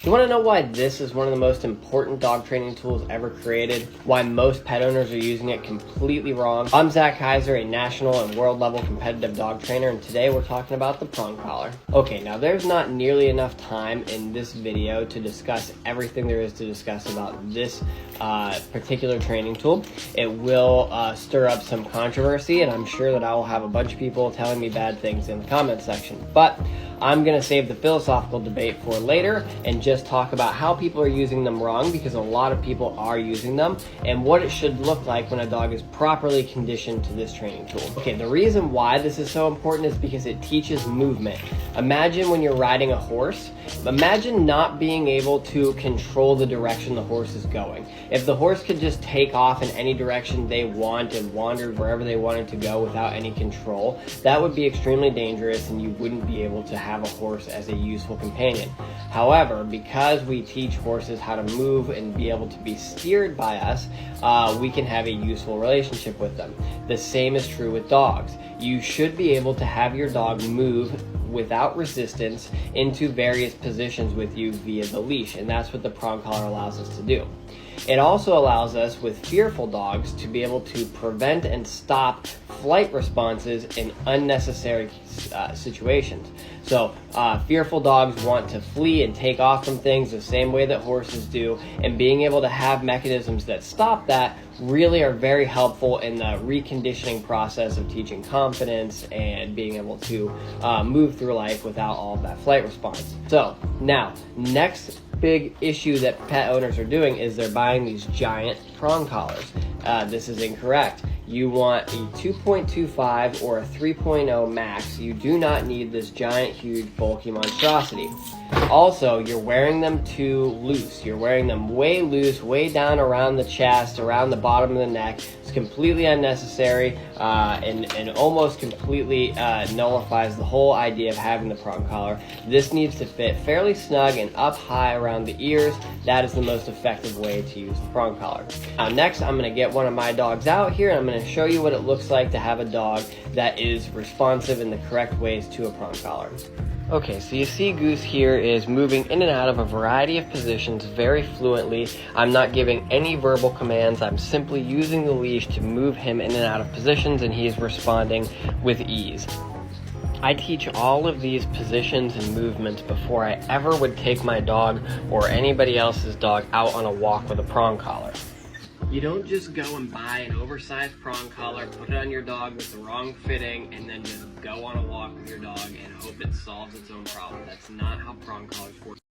You want to know why this is one of the most important dog training tools ever created? Why most pet owners are using it completely wrong? I'm Zach Kaiser, a national and world level competitive dog trainer, and today we're talking about the Prong Collar. Okay, now there's not nearly enough time in this video to discuss everything there is to discuss about this particular training tool. It will stir up some controversy, and I'm sure that I will have a bunch of people telling me bad things in the comment section. But I'm going to save the philosophical debate for later and just talk about how people are using them wrong, because a lot of people are using them, and what it should look like when a dog is properly conditioned to this training tool. Okay, the reason why this is so important is because it teaches movement. Imagine when you're riding a horse, imagine not being able to control the direction the horse is going. If the horse could just take off in any direction they want and wander wherever they wanted to go without any control, that would be extremely dangerous and you wouldn't be able to have a horse as a useful companion. However, because we teach horses how to move and be able to be steered by us, we can have a useful relationship with them. The same is true with dogs. You should be able to have your dog move without resistance into various positions with you via the leash, and that's what the Prong Collar allows us to do. It also allows us with fearful dogs to be able to prevent and stop flight responses in unnecessary situations. So fearful dogs want to flee and take off from things the same way that horses do, and being able to have mechanisms that stop that really are very helpful in the reconditioning process of teaching confidence and being able to move through life without all of that flight response. So now, next big issue that pet owners are doing is they're buying these giant prong collars. This is incorrect. You want a 2.25 or a 3.0 max. You do not need this giant, huge, bulky monstrosity. Also, you're wearing them too loose. You're wearing them way loose, way down around the chest, around the bottom of the neck. It's completely unnecessary and almost completely nullifies the whole idea of having the prong collar. This needs to fit fairly snug and up high around the ears. That is the most effective way to use the prong collar. Now, next, I'm going to get one of my dogs out here, and I'm going to show you what it looks like to have a dog that is responsive in the correct ways to a prong collar. Okay, so you see Goose here is moving in and out of a variety of positions very fluently. I'm not giving any verbal commands. I'm simply using the leash to move him in and out of positions, and he is responding with ease. I teach all of these positions and movements before I ever would take my dog or anybody else's dog out on a walk with a prong collar. You don't just go and buy an oversized prong collar, put it on your dog with the wrong fitting, and then just go on a walk with your dog and hope it solves its own problem. That's not how prong collars work.